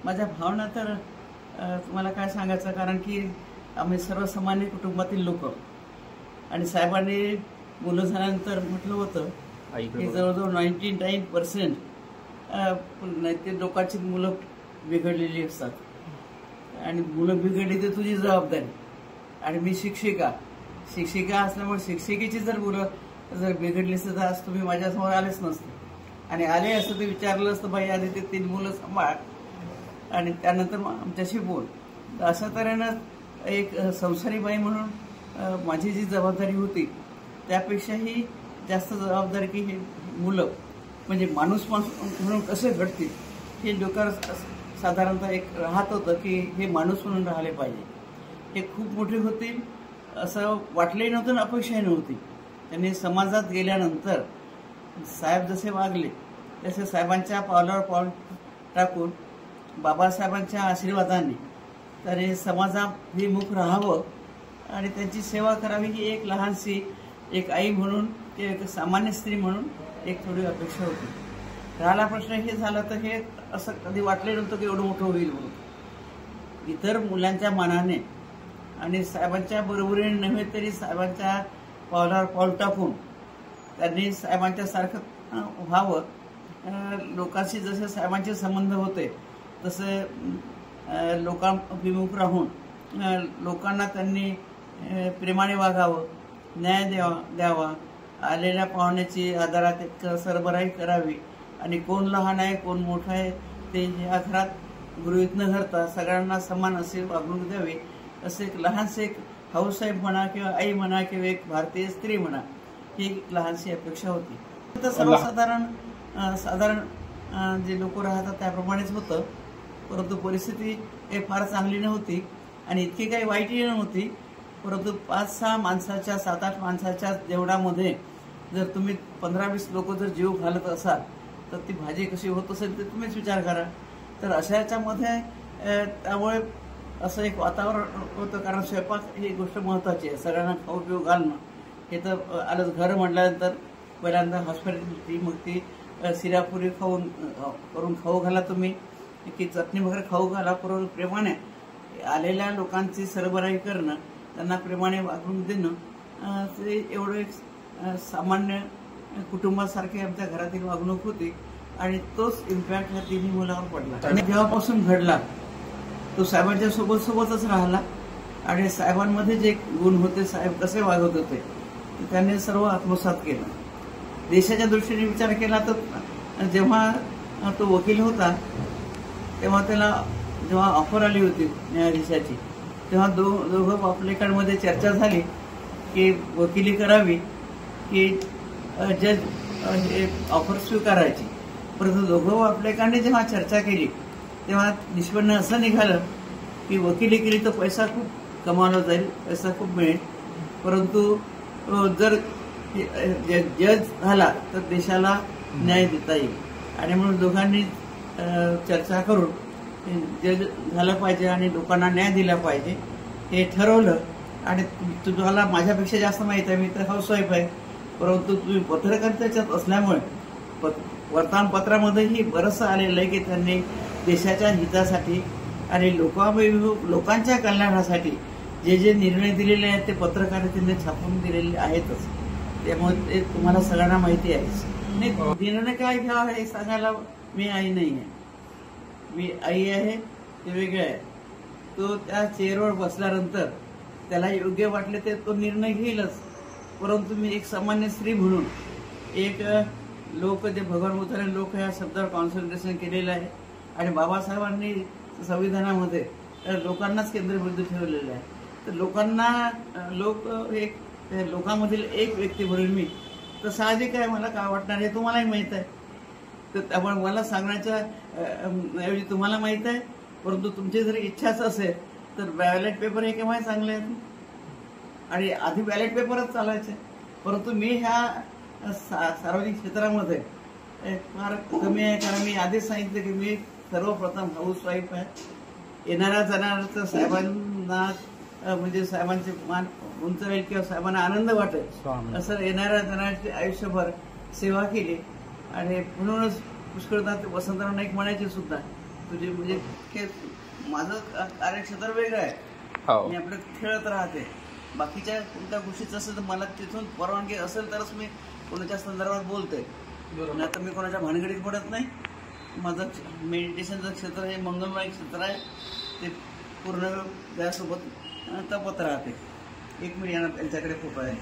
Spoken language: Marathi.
माझ्या भावना तर तुम्हाला काय सांगायचं, कारण की आम्ही सर्वसामान्य कुटुंबातील लोक आणि साहेबांनी मुलं झाल्यानंतर म्हटलं होतं की जवळजवळ 99% ते लोकांची मुलं बिघडलेली असतात आणि मुलं बिघडली तर तुझी जबाबदारी. आणि मी शिक्षिका असल्यामुळे शिक्षिकेची जर मुलं जर बिघडली असतं तर आज तुम्ही माझ्यासमोर आलेच नसते. आणि आले असतं ते विचारलं असतं, बाई आधी ते 3 मुलं सांभाळ आणि त्यानंतर आमच्याशी बोल. तर अशा तऱ्हेनं एक संसारी बाई म्हणून माझी जी जबाबदारी होती त्यापेक्षाही जास्त जबाबदारी की हे मुलं म्हणजे माणूस म्हणून कसे घडतील हे डोक्यावर साधारणतः एक राहत होतं की हे माणूस म्हणून राहिले पाहिजे. हे खूप मोठे होतील असं वाटलंही नव्हतं आणि अपेक्षाही नव्हती. त्यांनी समाजात गेल्यानंतर साहेब जसे वागले तसे साहेबांच्या पावलावर पाऊल टाकून बाबासाहेबांच्या आशीर्वादाने त्याने समाजाभिमुख राहावं आणि त्यांची सेवा करावी ही एक लहानशी एक आई म्हणून ते एक सामान्य स्त्री म्हणून एक थोडी अपेक्षा होती. राहिला प्रश्न हे झाला तर हे असं कधी वाटले नव्हतं की एवढं मोठं होईल म्हणून. इतर मुलांच्या मनाने आणि साहेबांच्या बरोबरीने नव्हे तरी साहेबांच्या पावलावर पाऊल टाकून त्यांनी साहेबांच्या सारखं व्हावं. लोकांशी जसे साहेबांचे संबंध होते तसे लोकांभिमुख राहून लोकांना त्यांनी प्रेमाने वागावं, न्याय द्यावा, आलेल्या पाहुण्याची आदरात सरबराही करावी आणि कोण लहान आहे कोण मोठा आहे ते या घरात गृहीत न धरता सगळ्यांना समान असे वागणूक द्यावी असे एक लहानसे एक हाऊससाहेब म्हणा किंवा आई म्हणा किंवा एक भारतीय स्त्री म्हणा ही एक लहानशी अपेक्षा होती. तर साधारण जे लोक राहतात त्याप्रमाणेच होतं, परंतु परिस्थिती काही फार चांगली नव्हती आणि इतकी काही वाईटही नव्हती. परंतु 5-6 माणसाच्या 7-8 माणसाच्या जेवणामध्ये जर तुम्ही 15-20 लोक जर जीव घालत असाल तर ती भाजी कशी होत असेल ते तुम्हीच विचार करा. तर अशा याच्यामध्ये त्यामुळे असं एक वातावरण होतं, कारण स्वयंपाक ही गोष्ट महत्त्वाची आहे. सगळ्यांना खाऊ पिऊ घालणं हे तर आलंच. घर म्हटल्यानंतर पहिल्यांदा हॉस्पिटॅलिटी, मग ती शिरापुरी करून खाऊ घाला तुम्ही, की चटणी वगैरे खाऊ घाला, करून प्रेमाने आलेल्या लोकांची सरबराही करणं, त्यांना प्रेमाने वागणूक देणं, ते एवढं एक सामान्य कुटुंबासारखी आमच्या घरातील वागणूक होती. आणि तोच इम्पॅक्ट ह्या 3 मुलावर पडला. आणि जेव्हापासून घडला तो साहेबांच्या सोबतच राहिला आणि साहेबांमध्ये जे गुण होते, साहेब कसे वागत होते ते त्यांनी सर्व आत्मसात केलं. देशाच्या दृष्टीने विचार केला तर जेव्हा तो वकील होता तेव्हा त्याला जेव्हा ऑफर आली होती न्यायाधीशाची तेव्हा दोघं बापलेकांमध्ये चर्चा झाली की वकिली करावी की जज ऑफर स्वीकारायची. परंतु दोघं बापलेकांनी जेव्हा चर्चा केली तेव्हा निष्पन्न असं निघालं की वकिली केली तर पैसा खूप कमावला जाईल, पैसा खूप मिळेल, परंतु जर जज झाला तर देशाला न्याय देता येईल. आणि म्हणून दोघांनी चर्चा करून जज झालं पाहिजे आणि लोकांना न्याय दिला पाहिजे हे ठरवलं. आणि तुम्हाला माझ्यापेक्षा जास्त माहीत आहे, मी तर हाऊसवाईफ आहे, परंतु तुम्ही पत्रकार त्याच्यात असल्यामुळे वर्तमानपत्रामध्येही बरंचसं आलेलं आहे की त्यांनी देशाच्या हितासाठी आणि लोकांच्या कल्याणासाठी जे जे निर्णय दिलेले आहेत ते पत्रकारितेने छापून दिलेले आहेतच. त्यामुळे ते तुम्हाला सगळ्यांना माहिती आहे. निर्णय काय घ्यावा हे सांगायला मी आई नाही आहे. मी आई आहे ते वेगळं आहे. तो त्या चेअरवर बसल्यानंतर त्याला योग्य वाटले ते तो निर्णय घेईलच. परंतु मी एक सामान्य स्त्री म्हणून एक लोक जे भगवान बुद्धाने लोक या शब्दावर कॉन्सन्ट्रेशन केलेलं आहे आणि बाबासाहेबांनी संविधानामध्ये लोकांनाच केंद्रबिंदू ठेवलेलं आहे. तर लोकांमधील एक व्यक्ती म्हणून मी तर साहजिक आहे मला काय वाटणार हे तुम्हालाही माहीत आहे. तर त्यामुळे मला सांगण्याच्या ऐवजी तुम्हाला माहीत आहे, परंतु तुमची जर इच्छाच असेल तर बॅलेट पेपर हे केव्हाही चांगले आहेत आणि आधी बॅलेट पेपरच चालायचे. परंतु मी ह्या सार्वजनिक क्षेत्रामध्ये फार कमी आहे, कारण मी आधीच सांगितलं की मी सर्वप्रथम हाऊसवाईफ आहे. येणाऱ्या जाणाऱ्या साहेबांना म्हणजे साहेबांचे मान उंच राहील किंवा साहेबांना आनंद वाटेल असं येणाऱ्या जाणाऱ्याची आयुष्यभर सेवा केली. आणि म्हणूनच पुष्कळदा वसंतराव नाईक म्हणायचे सुद्धा तुझे म्हणजे माझं कार्यक्षेत्र वेगळं आहे. हो. मी आपलं खेळत राहते. बाकीच्या कोणत्या गोष्टीचं असेल तर मला तिथून परवानगी असेल तरच मी कोणाच्या संदर्भात बोलतोय. नाही तर मी कोणाच्या भानगडीत पडत नाही. माझं मेडिटेशनचं क्षेत्र हे मंगलमय क्षेत्र आहे. ते पूर्ण त्यासोबत तपत राहते. 1 मिनिट येणार त्यांच्याकडे फोटो आहे.